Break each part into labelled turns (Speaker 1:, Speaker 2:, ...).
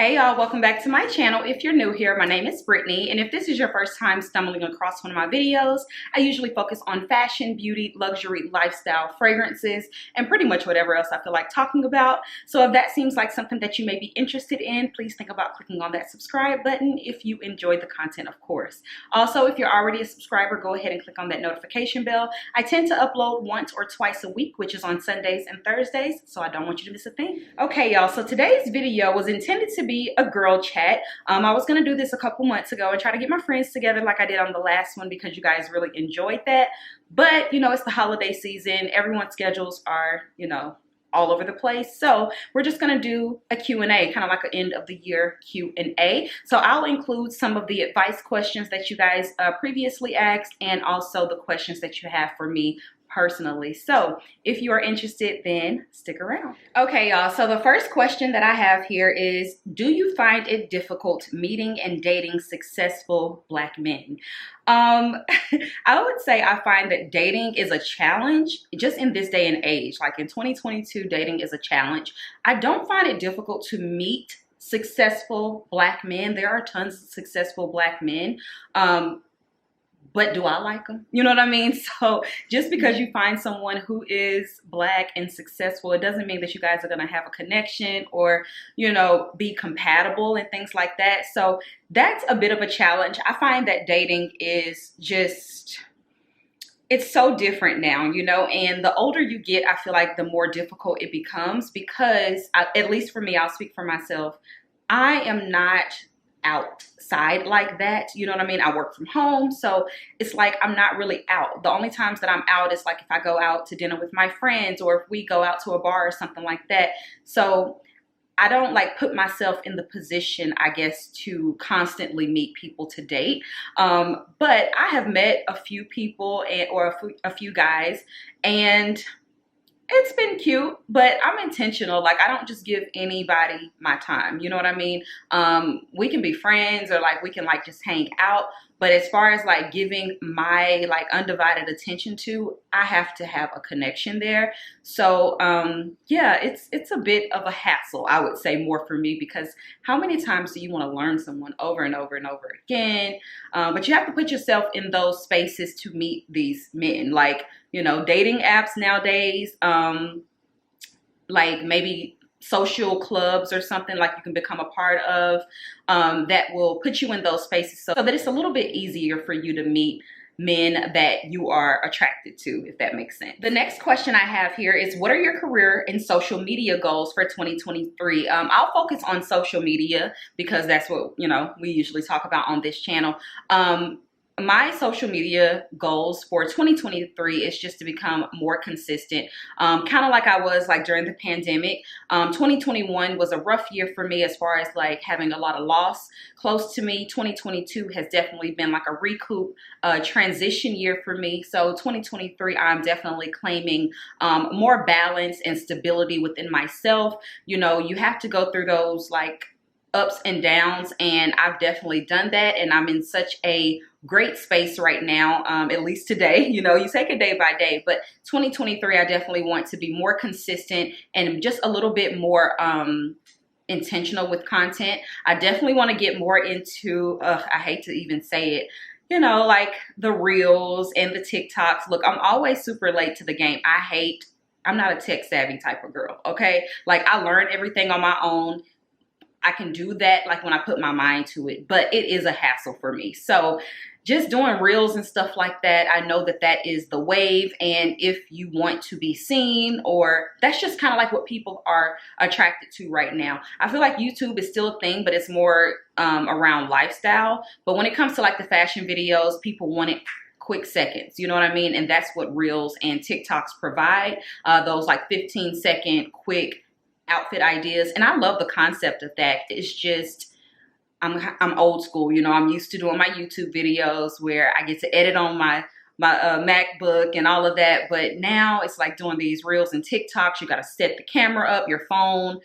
Speaker 1: Hey y'all, welcome back to my channel. If you're new here, my name is Brittany, and if this is your first time stumbling across one of my videos, I usually focus on fashion, beauty, luxury, lifestyle, fragrances, and pretty much whatever else I feel like talking about. So if that seems like something that you may be interested in, please think about clicking on that subscribe button if you enjoyed the content, of course. Also, if you're already a subscriber, go ahead and click on that notification bell. I tend to upload once or twice a week, which is on Sundays and Thursdays, so I don't want you to miss a thing. Okay, y'all, so today's video was intended to be a girl chat. I was gonna do this a couple months ago and try to get my friends together like I did on the last one because you guys really enjoyed that. But you know, it's the holiday season. Everyone's schedules are, you know, all over the place. So we're just gonna do a Q&A, kind of like an end of the year Q&A. So I'll include some of the advice questions that you guys previously asked and also the questions that you have for me personally. So if you are interested, then stick around. Okay, y'all, so the first question that I have here is, do you find it difficult meeting and dating successful Black men? I would say I find that dating is a challenge just in this day and age. Like in 2022, dating is a challenge. I don't find it difficult to meet successful Black men. There are tons of successful Black men. But do I like them? You know what I mean? So just because you find someone who is Black and successful, it doesn't mean that you guys are going to have a connection or, you know, be compatible and things like that. So that's a bit of a challenge. I find that dating is just, it's so different now, you know, and the older you get, I feel like the more difficult it becomes because, at least for me, I'll speak for myself, I am not outside like that, you know what I mean? I work from home, so it's like I'm not really out. The only times that I'm out is like if I go out to dinner with my friends or if we go out to a bar or something like that. So I don't like put myself in the position, I guess, to constantly meet people to date. But I have met a few people or a few guys, and it's been cute, but I'm intentional. Like, I don't just give anybody my time. You know what I mean? We can be friends or like we can like just hang out. But as far as like giving my like undivided attention to, I have to have a connection there. So yeah, it's a bit of a hassle, I would say, more for me, because how many times do you want to learn someone over and over and over again? But you have to put yourself in those spaces to meet these men. Like, you know, dating apps nowadays, like maybe social clubs or something like you can become a part of, that will put you in those spaces so that it's a little bit easier for you to meet men that you are attracted to, if that makes sense. The next question I have here is, what are your career and social media goals for 2023? I'll focus on social media because that's what, you know, we usually talk about on this channel. My social media goals for 2023 is just to become more consistent, kind of like I was like during the pandemic. 2021 was a rough year for me as far as like having a lot of loss close to me. 2022 has definitely been like a recoup, transition year for me. So 2023, I'm definitely claiming more balance and stability within myself. You know, you have to go through those like ups and downs, and I've definitely done that, and I'm in such a great space right now, at least today. You know, you take it day by day, but 2023 I definitely want to be more consistent and just a little bit more intentional with content. I definitely want to get more into I hate to even say it, you know, like the reels and the TikToks. Look, I'm always super late to the game. I'm not a tech savvy type of girl, okay? Like, I learned everything on my own. I can do that like when I put my mind to it, but it is a hassle for me. So just doing reels and stuff like that, I know that that is the wave. And if you want to be seen, or that's just kind of like what people are attracted to right now. I feel like YouTube is still a thing, but it's more around lifestyle. But when it comes to like the fashion videos, people want it quick seconds, you know what I mean? And that's what reels and TikToks provide, those like 15-second quick outfit ideas. And I love the concept of that. It's just, I'm old school, you know. I'm used to doing my YouTube videos where I get to edit on my MacBook and all of that. But now it's like doing these reels and TikToks. You got to set the camera up, your phone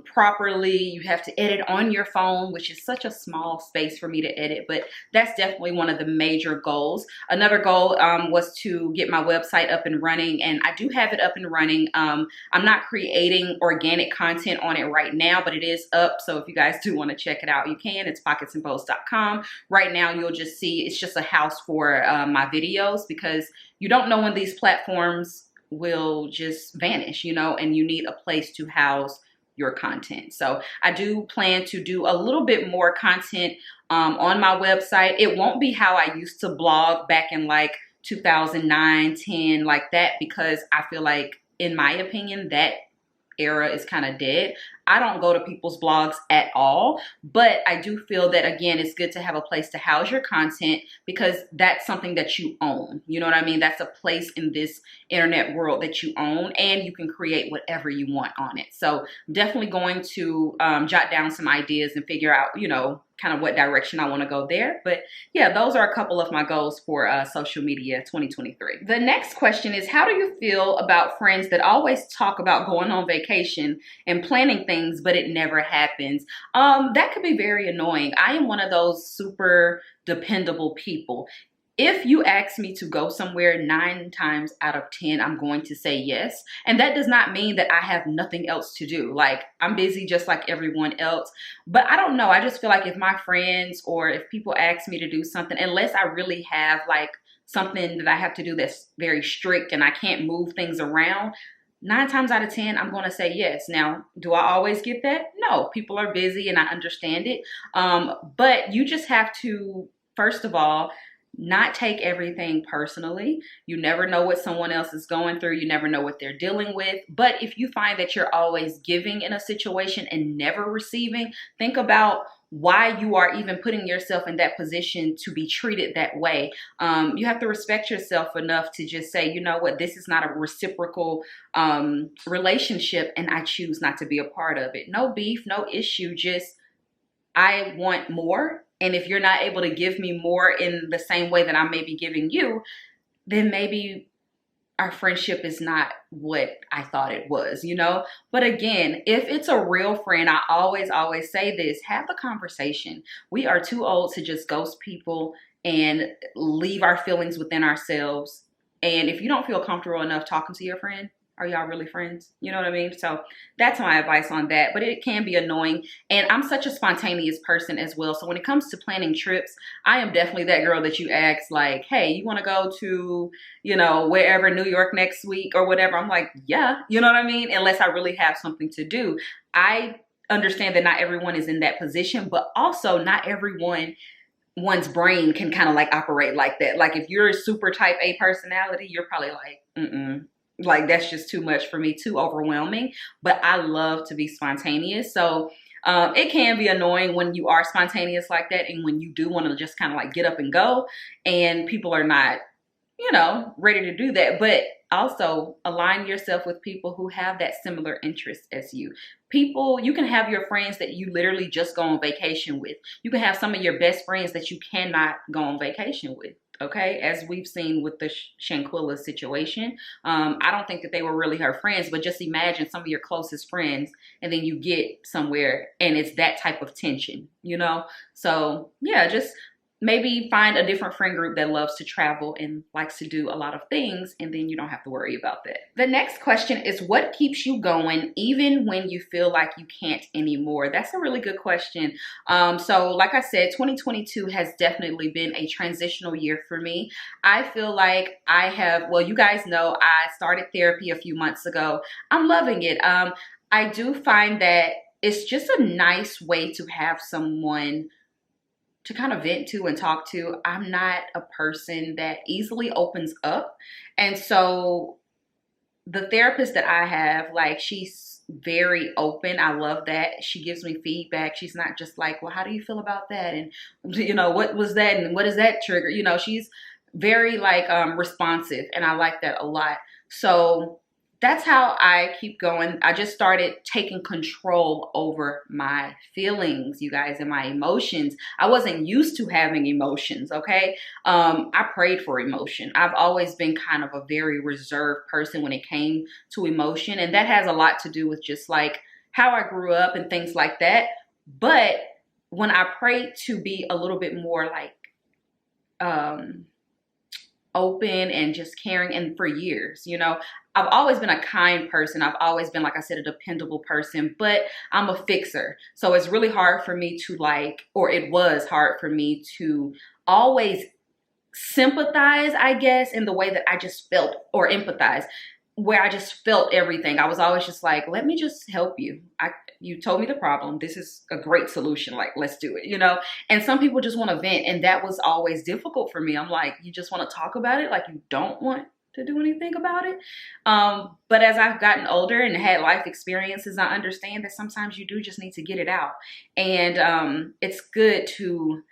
Speaker 1: properly. You have to edit on your phone, which is such a small space for me to edit. But that's definitely one of the major goals. Another goal was to get my website up and running, and I do have it up and running. I'm not creating organic content on it right now, but it is up. So if you guys do want to check it out, you can. It's pocketsandbows.com. Right now, you'll just see it's just a house for my videos, because you don't know when these platforms will just vanish, you know, and you need a place to house your content. So I do plan to do a little bit more content on my website. It won't be how I used to blog back in like 2009, 10, like that, because I feel like, in my opinion, that era is kind of dead. I don't go to people's blogs at all, but I do feel that, again, it's good to have a place to house your content, because that's something that you own. You know what I mean? That's a place in this internet world that you own, and you can create whatever you want on it. So definitely going to jot down some ideas and figure out, you know, kind of what direction I want to go there. But yeah, those are a couple of my goals for social media 2023. The next question is, how do you feel about friends that always talk about going on vacation and planning things, but it never happens? That could be very annoying. I am one of those super dependable people. If you ask me to go somewhere, 9 times out of 10, I'm going to say yes. And that does not mean that I have nothing else to do. Like, I'm busy just like everyone else. But I don't know. I just feel like if my friends or if people ask me to do something, unless I really have like something that I have to do that's very strict and I can't move things around, 9 times out of 10, I'm going to say yes. Now, do I always get that? No, people are busy and I understand it. But you just have to, first of all, not take everything personally. You never know what someone else is going through. You never know what they're dealing with. But if you find that you're always giving in a situation and never receiving, think about why you are even putting yourself in that position to be treated that way. You have to respect yourself enough to just say, you know what, this is not a reciprocal relationship, and I choose not to be a part of it. No beef, no issue, just I want more. And if you're not able to give me more in the same way that I may be giving you, then maybe our friendship is not what I thought it was, you know? But again, if it's a real friend, I always say this, have the conversation. We are too old to just ghost people and leave our feelings within ourselves. And if you don't feel comfortable enough talking to your friend, are y'all really friends? You know what I mean? So that's my advice on that. But it can be annoying. And I'm such a spontaneous person as well. So when it comes to planning trips, I am definitely that girl that you ask, like, hey, you want to go to, you know, wherever, New York next week or whatever. I'm like, yeah, you know what I mean? Unless I really have something to do. I understand that not everyone is in that position, but also not one's brain can kind of like operate like that. Like if you're a super type A personality, you're probably like, like that's just too much for me, too overwhelming. But I love to be spontaneous. So it can be annoying when you are spontaneous like that, and when you do want to just kind of like get up and go and people are not, you know, ready to do that. But also align yourself with people who have that similar interest as you. People, you can have your friends that you literally just go on vacation with. You can have some of your best friends that you cannot go on vacation with. Okay, as we've seen with the Shanquilla situation. I don't think that they were really her friends, but just imagine some of your closest friends and then you get somewhere and it's that type of tension, you know? So yeah, just maybe find a different friend group that loves to travel and likes to do a lot of things, and then you don't have to worry about that. The next question is, what keeps you going even when you feel like you can't anymore? That's a really good question. So like I said, 2022 has definitely been a transitional year for me. I feel like I have, well, you guys know I started therapy a few months ago. I'm loving it. I do find that it's just a nice way to have someone to kind of vent to and talk to. I'm not a person that easily opens up. And so the therapist that I have, like, she's very open. I love that. She gives me feedback. She's not just like, well, how do you feel about that? And, you know, what was that? And what does that trigger? You know, she's very like responsive. And I like that a lot. So that's how I keep going. I just started taking control over my feelings, you guys, and my emotions. I wasn't used to having emotions, okay? I prayed for emotion. I've always been kind of a very reserved person when it came to emotion, and that has a lot to do with just like how I grew up and things like that. But when I prayed to be a little bit more like open and just caring, and for years, you know, I've always been a kind person. I've always been, like I said, a dependable person, but I'm a fixer. So it's really hard for me to like, or it was hard for me to always sympathize, I guess, in the way that I just felt, or empathize, where I just felt everything. I was always just like, let me just help you. You told me the problem. This is a great solution. Like, let's do it, you know? And some people just want to vent, and that was always difficult for me. I'm like, you just want to talk about it? Like, you don't want to do anything about it? But as I've gotten older and had life experiences, I understand that sometimes you do just need to get it out. And it's good to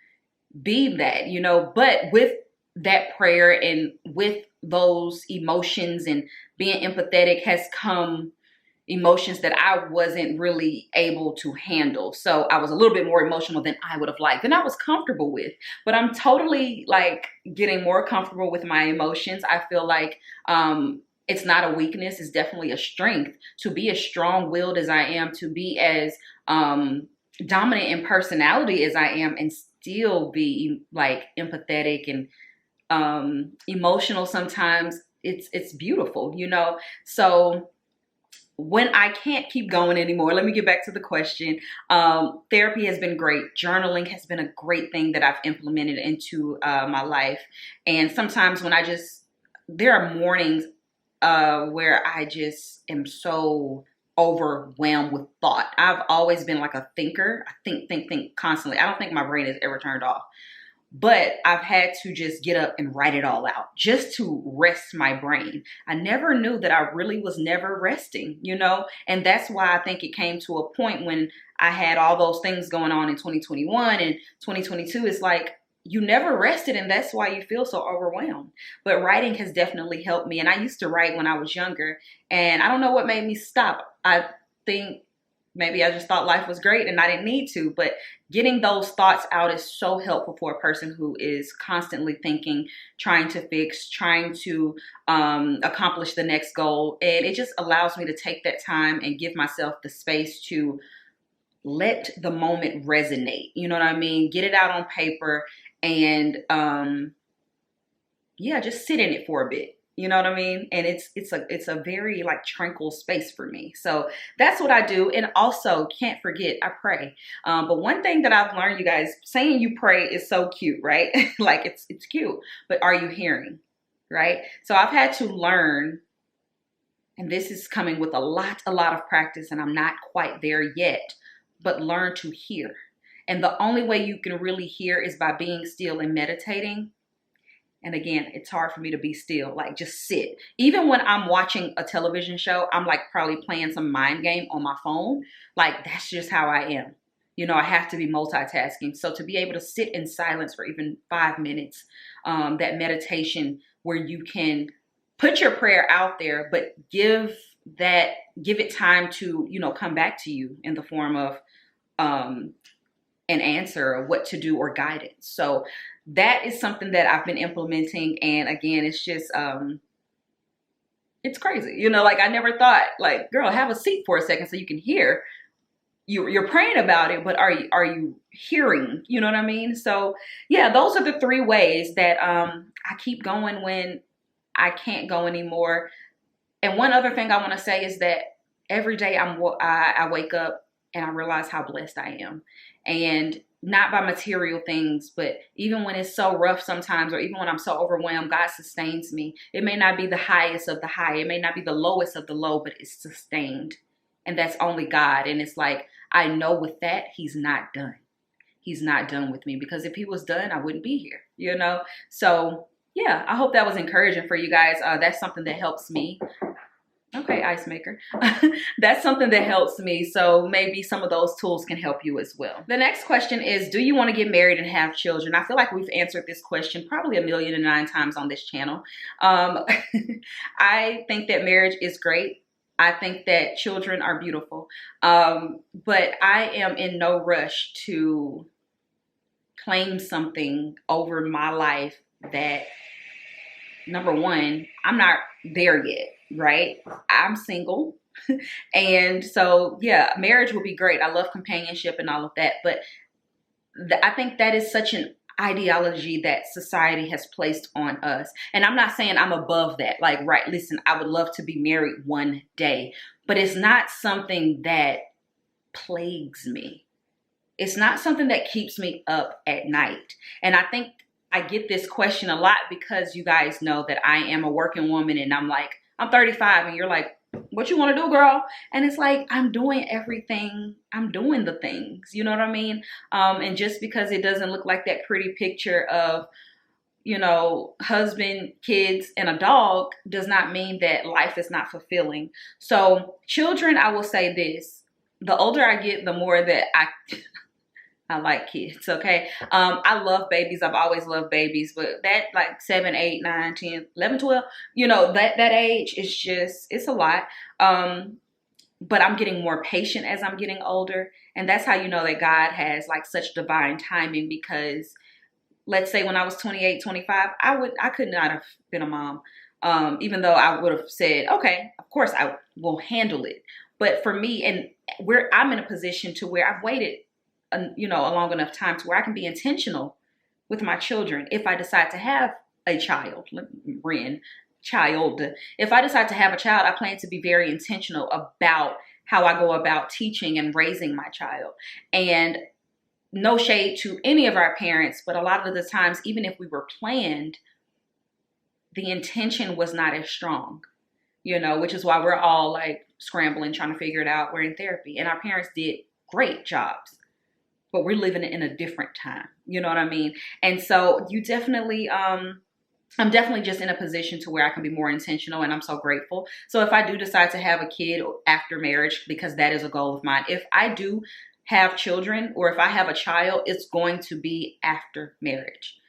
Speaker 1: be that, you know, but with that prayer and with those emotions and being empathetic has come emotions that I wasn't really able to handle. So I was a little bit more emotional than I would have liked, and I was comfortable with. But I'm totally like getting more comfortable with my emotions. I feel like it's not a weakness. It's definitely a strength to be as strong-willed as I am, to be as dominant in personality as I am, and still be like empathetic and emotional sometimes. It's beautiful, you know? So when I can't keep going anymore, let me get back to the question. Therapy has been great. Journaling has been a great thing that I've implemented into my life. And sometimes when there are mornings where I just am so overwhelmed with thought. I've always been like a thinker. I think constantly. I don't think my brain is ever turned off. But I've had to just get up and write it all out just to rest my brain. I never knew that I really was never resting, you know? And that's why I think it came to a point when I had all those things going on in 2021 and 2022. It's like, you never rested, and that's why you feel so overwhelmed. But writing has definitely helped me. And I used to write when I was younger, and I don't know what made me stop. I think maybe I just thought life was great and I didn't need to, but getting those thoughts out is so helpful for a person who is constantly thinking, trying to fix, trying to accomplish the next goal. And it just allows me to take that time and give myself the space to let the moment resonate. You know what I mean? Get it out on paper and yeah, just sit in it for a bit. You know what I mean? And it's a very like tranquil space for me. So that's what I do. And also, can't forget, I pray. But one thing that I've learned, you guys, saying you pray is so cute, right? Like it's cute, but are you hearing, right? So I've had to learn, and this is coming with a lot of practice, and I'm not quite there yet, but learn to hear. And the only way you can really hear is by being still and meditating. And again, it's hard for me to be still, like just sit. Even when I'm watching a television show, I'm like probably playing some mind game on my phone. Like that's just how I am. You know, I have to be multitasking. So to be able to sit in silence for even 5 minutes, that meditation where you can put your prayer out there, but give it time to, you know, come back to you in the form of an answer or what to do or guidance. So that is something that I've been implementing. And again, it's just, it's crazy. You know, like I never thought, like, girl, have a seat for a second so you can hear. You're praying about it, but are you hearing? You know what I mean? So yeah, those are the 3 ways that I keep going when I can't go anymore. And one other thing I want to say is that every day I wake up and I realize how blessed I am. And not by material things, but even when it's so rough sometimes, or even when I'm so overwhelmed, God sustains me. It may not be the highest of the high. It may not be the lowest of the low, but it's sustained. And that's only God. And it's like, I know with that, he's not done. He's not done with me, because if he was done, I wouldn't be here, you know? So yeah, I hope that was encouraging for you guys. That's something that helps me. Okay, ice maker. That's something that helps me. So maybe some of those tools can help you as well. The next question is, do you want to get married and have children? I feel like we've answered this question probably 1,000,009 times on this channel. I think that marriage is great. I think that children are beautiful. But I am in no rush to claim something over my life that, number one, I'm not there yet, right? I'm single. And so, yeah, marriage would be great. I love companionship and all of that. But I think that is such an ideology that society has placed on us. And I'm not saying I'm above that. Like, right, listen, I would love to be married one day. But it's not something that plagues me. It's not something that keeps me up at night. And I think I get this question a lot because you guys know that I am a working woman and I'm like, I'm 35 and you're like, what you want to do, girl? And it's like, I'm doing everything. I'm doing the things, you know what I mean? And just because it doesn't look like that pretty picture of, you know, husband, kids, and a dog does not mean that life is not fulfilling. So children, I will say this, the older I get, the more that I like kids, okay? I love babies. I've always loved babies, but that like 7, 8, 9, 10, 11, 12, you know, that age is just, it's a lot. But I'm getting more patient as I'm getting older. And that's how you know that God has like such divine timing, because let's say when I was 28, 25, I could not have been a mom. Even though I would have said, okay, of course I will handle it. But for me, and I'm in a position to where I've waited a long enough time to where I can be intentional with my children. If I decide to have a child, if I decide to have a child, I plan to be very intentional about how I go about teaching and raising my child. And no shade to any of our parents, but a lot of the times, even if we were planned, the intention was not as strong, which is why we're all like scrambling, trying to figure it out. We're in therapy, and our parents did great jobs. But we're living in a different time. You know what I mean? And so you definitely, I'm definitely just in a position to where I can be more intentional, and I'm so grateful. So if I do decide to have a kid after marriage, because that is a goal of mine, if I do have children or if I have a child, it's going to be after marriage.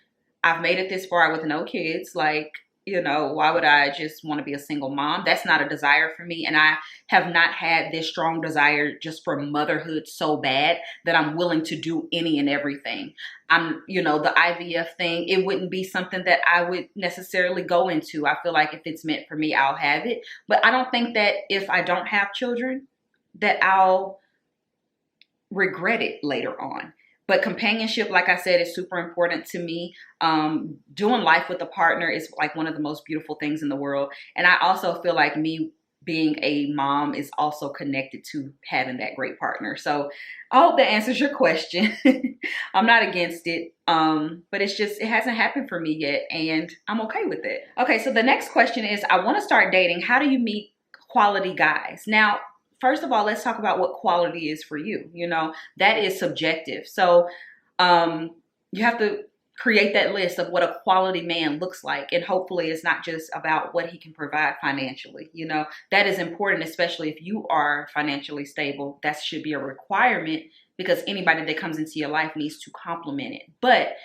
Speaker 1: I've made it this far with no kids. Like, why would I just want to be a single mom? That's not a desire for me. And I have not had this strong desire just for motherhood so bad that I'm willing to do any and everything. The IVF thing, it wouldn't be something that I would necessarily go into. I feel like if it's meant for me, I'll have it. But I don't think that if I don't have children, that I'll regret it later on. But companionship, like I said, is super important to me. Doing life with a partner is like one of the most beautiful things in the world. And I also feel like me being a mom is also connected to having that great partner. So I hope that answers your question. I'm not against it, but it hasn't happened for me yet, and I'm okay with it. Okay, so the next question is, I want to start dating. How do you meet quality guys? Now, first of all, let's talk about what quality is for you. That is subjective. So you have to create that list of what a quality man looks like. And hopefully it's not just about what he can provide financially. That is important, especially if you are financially stable. That should be a requirement, because anybody that comes into your life needs to complement it. But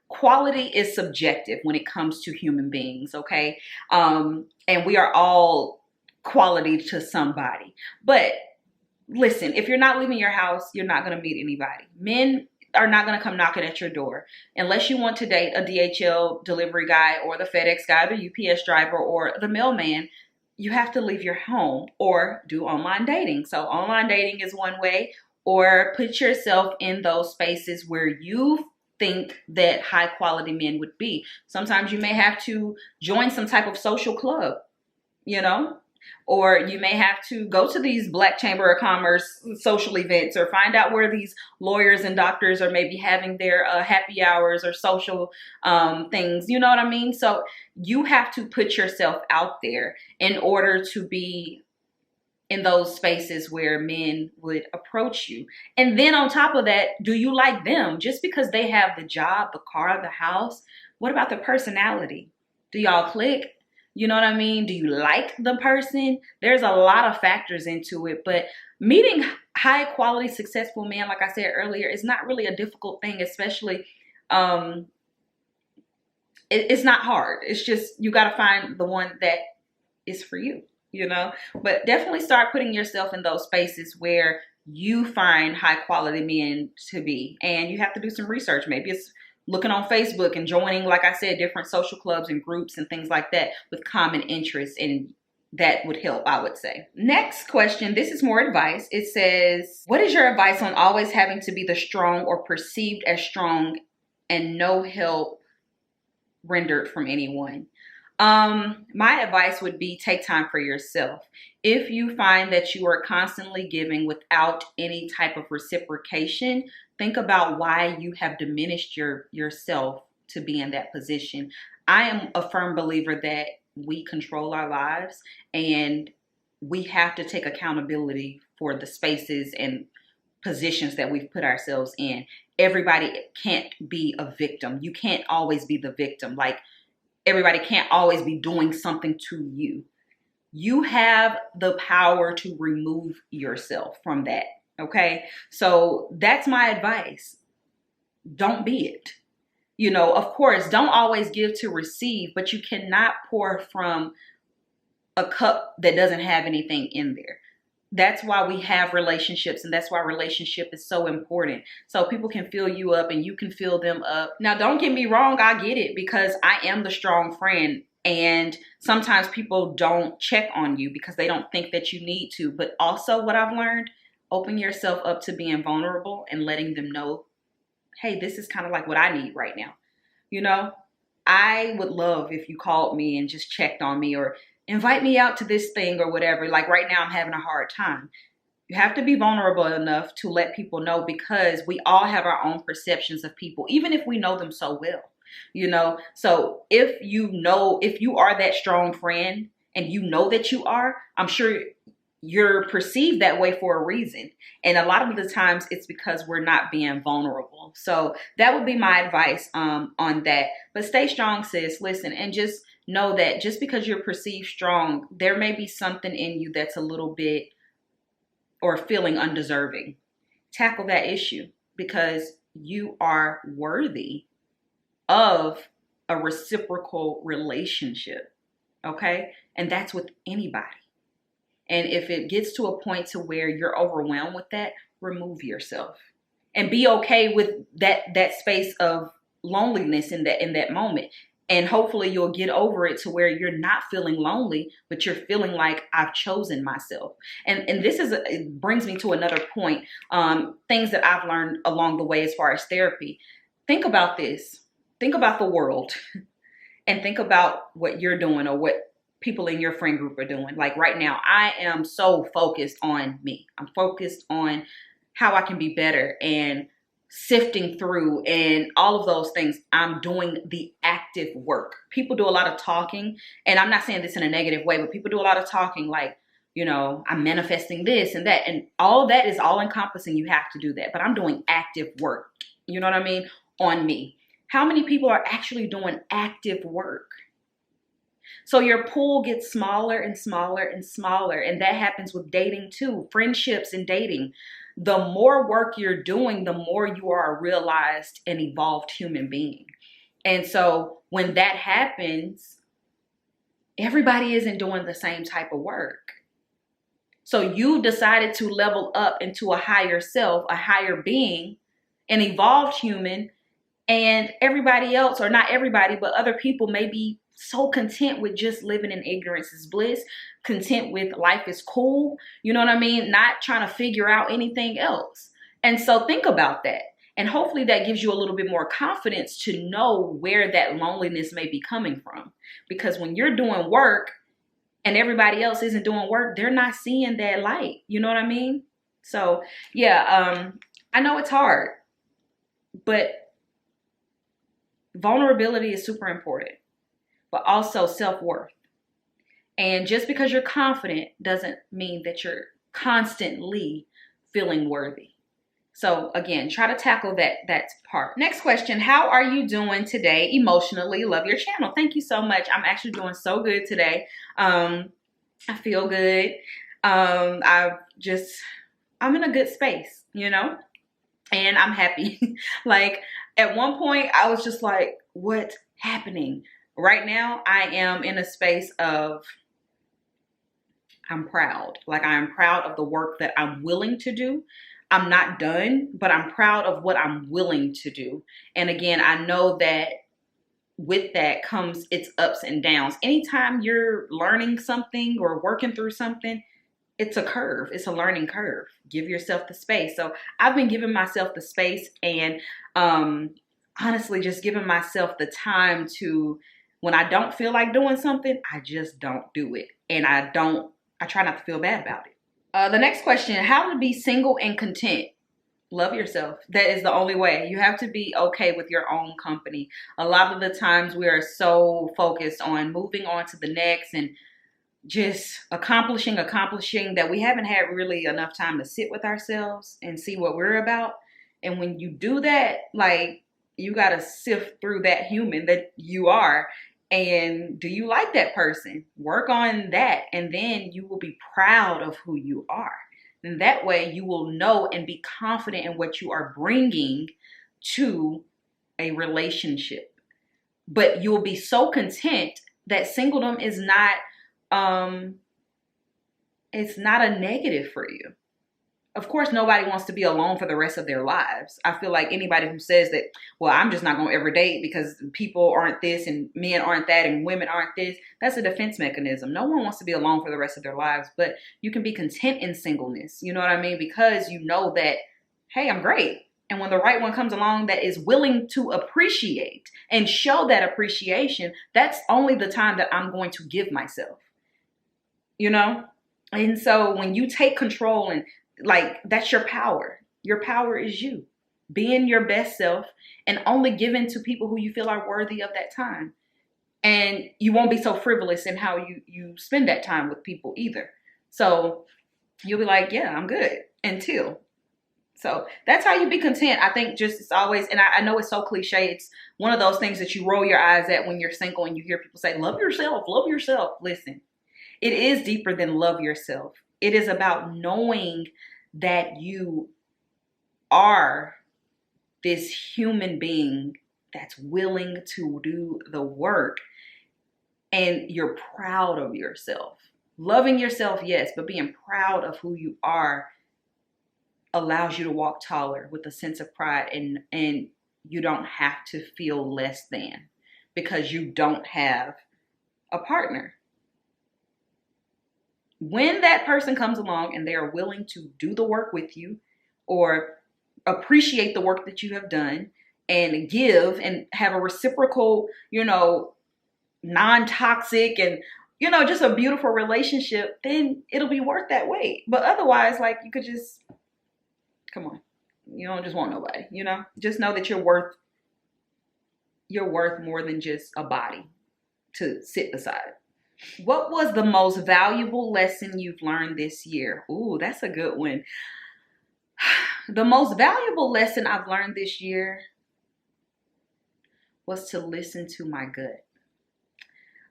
Speaker 1: quality is subjective when it comes to human beings, okay? And we are all quality to somebody. But listen, if you're not leaving your house, you're not going to meet anybody. Men are not going to come knocking at your door unless you want to date a DHL delivery guy or the FedEx guy, the UPS driver, or the mailman. You have to leave your home or do online dating. So online dating is one way, or put yourself in those spaces where you think that high quality men would be. Sometimes you may have to join some type of social club, or you may have to go to these Black Chamber of Commerce social events, or find out where these lawyers and doctors are maybe having their happy hours or social things. You know what I mean? So you have to put yourself out there in order to be in those spaces where men would approach you. And then on top of that, do you like them? Just because they have the job, the car, the house, what about the personality? Do y'all click? You know what I mean? Do you like the person? There's a lot of factors into it, but meeting high quality, successful men, like I said earlier, is not really a difficult thing, especially, it's not hard. It's just, you got to find the one that is for you, you know? But definitely start putting yourself in those spaces where you find high quality men to be. And you have to do some research. Maybe it's looking on Facebook and joining, like I said, different social clubs and groups and things like that with common interests, and that would help, I would say. Next question, this is more advice. It says, what is your advice on always having to be the strong or perceived as strong and no help rendered from anyone? My advice would be take time for yourself. If you find that you are constantly giving without any type of reciprocation, think about why you have diminished yourself to be in that position. I am a firm believer that we control our lives, and we have to take accountability for the spaces and positions that we've put ourselves in. Everybody can't be a victim. You can't always be the victim. Like, everybody can't always be doing something to you. You have the power to remove yourself from that, okay? So that's my advice. Don't be it. You know, of course, don't always give to receive, but you cannot pour from a cup that doesn't have anything in there. That's why we have relationships, and that's why relationship is so important. So people can fill you up and you can fill them up. Now, don't get me wrong, I get it, because I am the strong friend, and sometimes people don't check on you because they don't think that you need to. But also, what I've learned, open yourself up to being vulnerable and letting them know, hey, this is kind of like what I need right now. You know, I would love if you called me and just checked on me, or invite me out to this thing or whatever. Like right now, I'm having a hard time. You have to be vulnerable enough to let people know, because we all have our own perceptions of people, even if we know them so well, you know? So if you are that strong friend and you know that you are, I'm sure you're perceived that way for a reason. And a lot of the times it's because we're not being vulnerable. So that would be my advice on that. But stay strong, sis. Listen, and just know that just because you're perceived strong, there may be something in you that's a little bit, or feeling undeserving. Tackle that issue, because you are worthy of a reciprocal relationship, okay? And that's with anybody. And if it gets to a point to where you're overwhelmed with that, remove yourself and be okay with that space of loneliness in that moment. And hopefully you'll get over it to where you're not feeling lonely, but you're feeling like, I've chosen myself. And it brings me to another point. Things that I've learned along the way as far as therapy. Think about this. Think about the world and think about what you're doing or what people in your friend group are doing. Like right now, I am so focused on me. I'm focused on how I can be better and sifting through and all of those things. I'm doing the active work. People do a lot of talking, and I'm not saying this in a negative way, but people do a lot of talking like, you know, I'm manifesting this and that, and all that is all encompassing. You have to do that, but I'm doing active work. You know what I mean? On me. How many people are actually doing active work? So your pool gets smaller and smaller and smaller, and that happens with dating too, friendships and dating. The more work you're doing, the more you are a realized and evolved human being. And so when that happens, everybody isn't doing the same type of work. So you decided to level up into a higher self, a higher being, an evolved human, and everybody else, or not everybody, but other people may be so content with just living in ignorance is bliss, content with life is cool, you know what I mean? Not trying to figure out anything else. And so think about that. And hopefully that gives you a little bit more confidence to know where that loneliness may be coming from. Because when you're doing work and everybody else isn't doing work, they're not seeing that light. You know what I mean? So yeah, I know it's hard, but vulnerability is super important. But also self-worth. And just because you're confident doesn't mean that you're constantly feeling worthy. So again, try to tackle that part. Next question, how are you doing today emotionally? Love your channel. Thank you so much. I'm actually doing so good today. I feel good. I'm in a good space, you know, and I'm happy. Like at one point I was just like, what's happening? Right now I am in a space of, I'm proud. Like I am proud of the work that I'm willing to do. I'm not done, but I'm proud of what I'm willing to do. And again, I know that with that comes its ups and downs. Anytime you're learning something or working through something, it's a curve. It's a learning curve. Give yourself the space. So I've been giving myself the space and honestly just giving myself the time to, when I don't feel like doing something, I just don't do it. And I try not to feel bad about it. The next question, how to be single and content? Love yourself. That is the only way. You have to be okay with your own company. A lot of the times we are so focused on moving on to the next and just accomplishing that we haven't had really enough time to sit with ourselves and see what we're about. And when you do that, like, you got to sift through that human that you are. And do you like that person? Work on that. And then you will be proud of who you are. And that way you will know and be confident in what you are bringing to a relationship. But you will be so content that singledom is not, it's not a negative for you. Of course, nobody wants to be alone for the rest of their lives. I feel like anybody who says that, well, I'm just not going to ever date because people aren't this and men aren't that and women aren't this, that's a defense mechanism. No one wants to be alone for the rest of their lives, but you can be content in singleness. You know what I mean? Because you know that, hey, I'm great. And when the right one comes along that is willing to appreciate and show that appreciation, that's only the time that I'm going to give myself, you know? And so when you take control and like, that's your power. Your power is you being your best self and only giving to people who you feel are worthy of that time. And you won't be so frivolous in how you spend that time with people either. So you'll be like, yeah, I'm good until. So that's how you be content. I think just it's always, and I know it's so cliche. It's one of those things that you roll your eyes at when you're single and you hear people say, love yourself, love yourself. Listen, it is deeper than love yourself. It is about knowing that you are this human being that's willing to do the work and you're proud of yourself. Loving yourself, yes, but being proud of who you are allows you to walk taller with a sense of pride, and you don't have to feel less than because you don't have a partner. When that person comes along and they are willing to do the work with you or appreciate the work that you have done and give and have a reciprocal, you know, non-toxic and, you know, just a beautiful relationship, then it'll be worth that wait. But otherwise, like, you could just, come on, you don't just want nobody, you know, just know that you're worth more than just a body to sit beside. What was the most valuable lesson you've learned this year? Ooh, that's a good one. The most valuable lesson I've learned this year was to listen to my gut.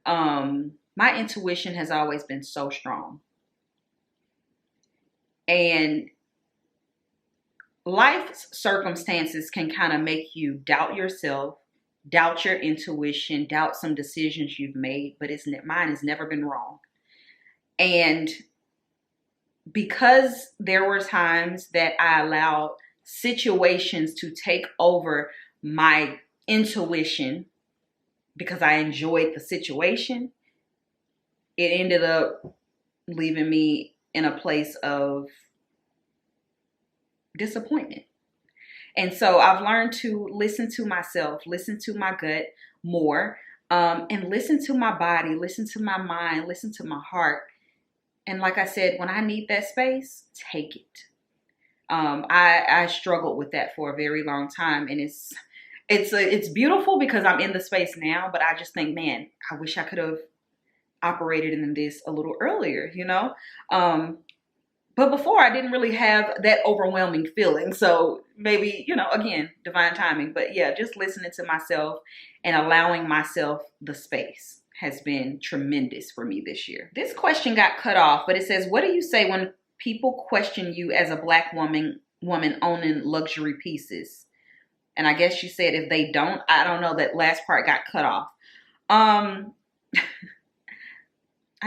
Speaker 1: My intuition has always been so strong. And life's circumstances can kind of make you doubt yourself, doubt your intuition, doubt some decisions you've made, but mine has never been wrong. And because there were times that I allowed situations to take over my intuition because I enjoyed the situation, it ended up leaving me in a place of disappointment. And so I've learned to listen to myself, listen to my gut more, and listen to my body, listen to my mind, listen to my heart. And like I said, when I need that space, take it. I struggled with that for a very long time, and it's beautiful because I'm in the space now, but I just think, man, I wish I could have operated in this a little earlier, you know? But before, I didn't really have that overwhelming feeling. So maybe, you know, again, divine timing. But yeah, just listening to myself and allowing myself the space has been tremendous for me this year. This question got cut off, but it says, what do you say when people question you as a Black woman owning luxury pieces? And I guess you said if they don't, I don't know, that last part got cut off. I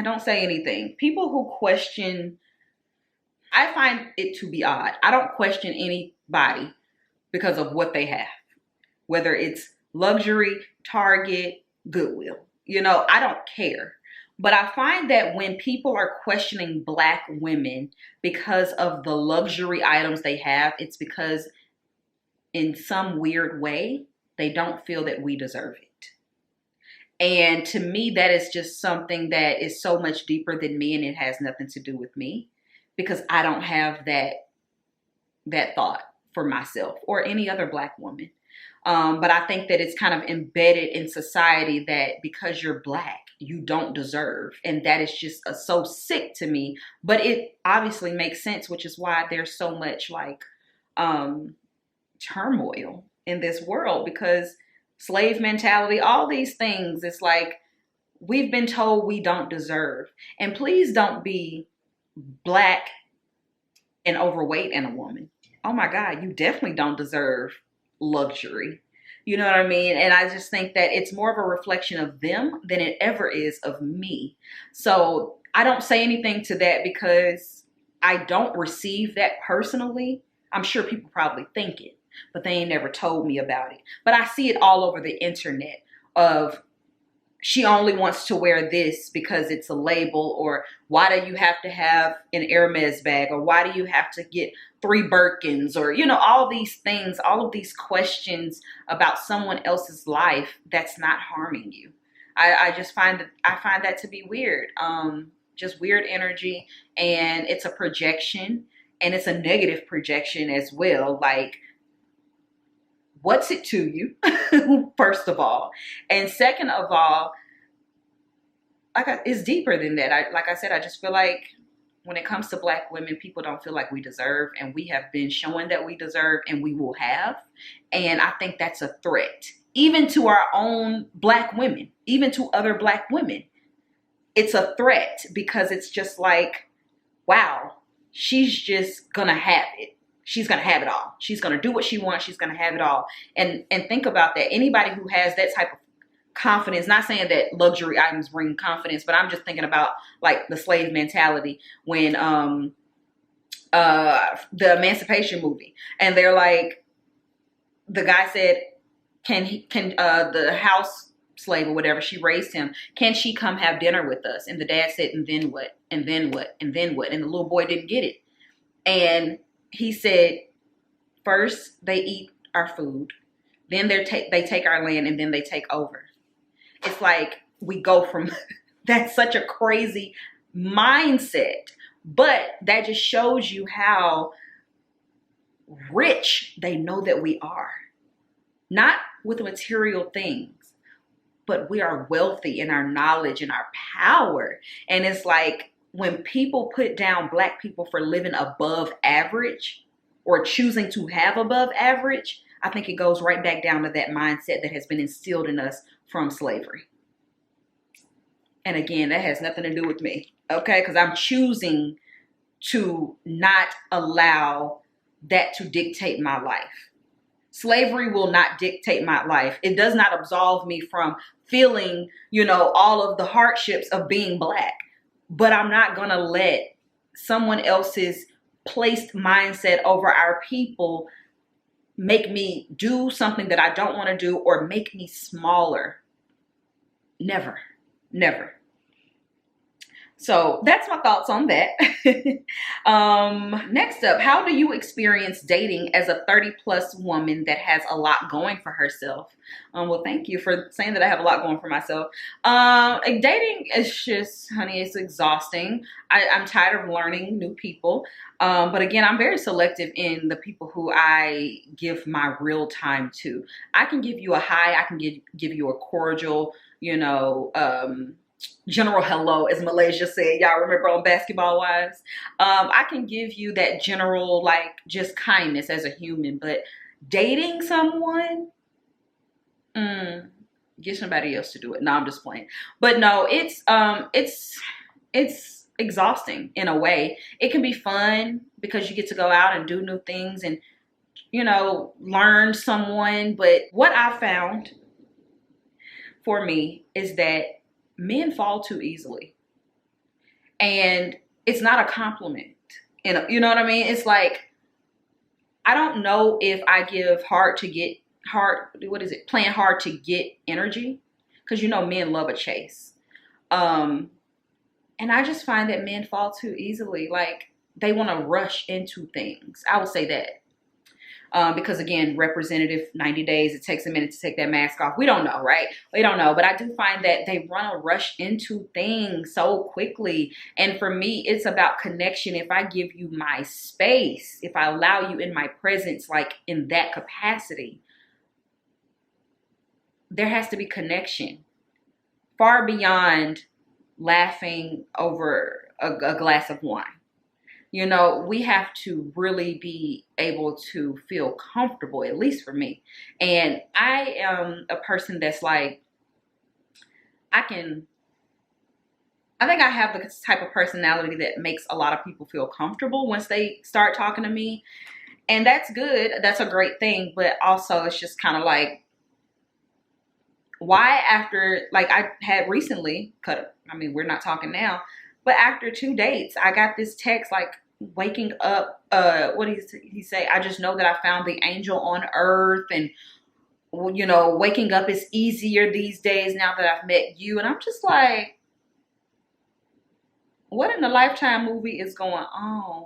Speaker 1: don't say anything. People who question, I find it to be odd. I don't question anybody because of what they have, whether it's luxury, Target, Goodwill. You know, I don't care. But I find that when people are questioning Black women because of the luxury items they have, it's because in some weird way, they don't feel that we deserve it. And to me, that is just something that is so much deeper than me, and it has nothing to do with me because I don't have that thought for myself or any other Black woman. But I think that it's kind of embedded in society that because you're Black, you don't deserve. And that is just so sick to me. But it obviously makes sense, which is why there's so much like turmoil in this world, because slave mentality, all these things, it's like we've been told we don't deserve. And please don't be Black and overweight and a woman. Oh my God, you definitely don't deserve luxury. You know what I mean? And I just think that it's more of a reflection of them than it ever is of me. So I don't say anything to that because I don't receive that personally. I'm sure people probably think it, but they ain't never told me about it. But I see it all over the internet of she only wants to wear this because it's a label, or why do you have to have an Hermes bag, or why do you have to get 3 Birkins, or, you know, all these things, all of these questions about someone else's life that's not harming you. I just find that to be weird. Just weird energy, and it's a projection, and it's a negative projection as well. Like, what's it to you, first of all? And second of all, it's deeper than that. Like I said, I just feel like when it comes to Black women, people don't feel like we deserve, and we have been showing that we deserve, and we will have. And I think that's a threat, even to our own Black women, even to other Black women. It's a threat because it's just like, wow, she's just gonna have it. She's going to have it all. She's going to do what she wants. She's going to have it all. And think about that. Anybody who has that type of confidence, not saying that luxury items bring confidence, but I'm just thinking about like the slave mentality when the Emancipation movie, and they're like, the guy said, can the house slave or whatever, she raised him, can she come have dinner with us? And the dad said, and then what? And then what? And then what? And the little boy didn't get it. And he said, first they eat our food, then they take our land, and then they take over. It's like we go from, that's such a crazy mindset, but that just shows you how rich they know that we are. Not with material things, but we are wealthy in our knowledge and our power. And it's like, when people put down Black people for living above average or choosing to have above average, I think it goes right back down to that mindset that has been instilled in us from slavery. And again, that has nothing to do with me, okay? Because I'm choosing to not allow that to dictate my life. Slavery will not dictate my life. It does not absolve me from feeling, you know, all of the hardships of being Black. But I'm not going to let someone else's placed mindset over our people make me do something that I don't want to do or make me smaller. Never, never. So that's my thoughts on that. Next up, how do you experience dating as a 30-plus woman that has a lot going for herself? Well, thank you for saying that I have a lot going for myself. Dating is just, honey, it's exhausting. I'm tired of learning new people. But again, I'm very selective in the people who I give my real time to. I can give you a hi. I can give you a cordial, you know, general hello, as Malaysia said. Y'all remember on Basketball Wives? I can give you that general, like, just kindness as a human, but dating someone, get somebody else to do it. No, I'm just playing. But no, it's exhausting in a way. It can be fun because you get to go out and do new things and, you know, learn someone. But what I found for me is that men fall too easily. And it's not a compliment. You know what I mean? It's like, I don't know if I give playing hard to get energy. Because, you know, men love a chase. And I just find that men fall too easily. Like, they want to rush into things. I would say that. Because, again, representative 90 days, it takes a minute to take that mask off. We don't know, right? We don't know. But I do find that they run a rush into things so quickly. And for me, it's about connection. If I give you my space, if I allow you in my presence, like in that capacity, there has to be connection. Far beyond laughing over a glass of wine. You know, we have to really be able to feel comfortable, at least for me. And I am a person that's like, I think I have the type of personality that makes a lot of people feel comfortable once they start talking to me. And that's good. That's a great thing. But also it's just kind of like, why after, like I had recently, we're not talking now, but after 2 dates, I got this text like, waking up, what did he say? I just know that I found the angel on earth, and, you know, waking up is easier these days now that I've met you. And I'm just like, what in the Lifetime movie is going on?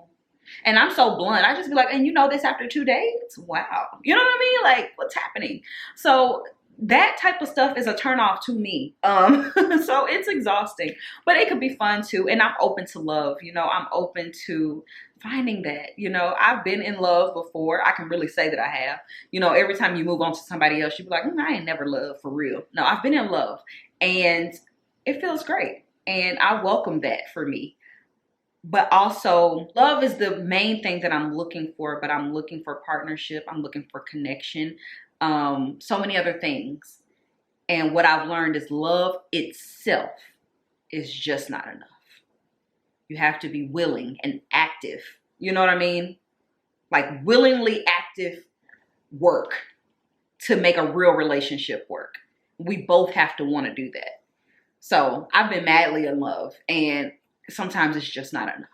Speaker 1: And I'm so blunt. I just be like, and you know this after 2 days? Wow. You know what I mean? Like, what's happening? So that type of stuff is a turnoff to me. So it's exhausting, but it could be fun too. And I'm open to love. You know, I'm open to finding that. You know, I've been in love before. I can really say that I have. You know, every time you move on to somebody else, you be like, I ain't never loved for real. No, I've been in love, and it feels great. And I welcome that for me. But also, love is the main thing that I'm looking for. But I'm looking for partnership. I'm looking for connection. So many other things. And what I've learned is love itself is just not enough. You have to be willing and active. You know what I mean? Like willingly active work to make a real relationship work. We both have to want to do that. So I've been madly in love, and sometimes it's just not enough.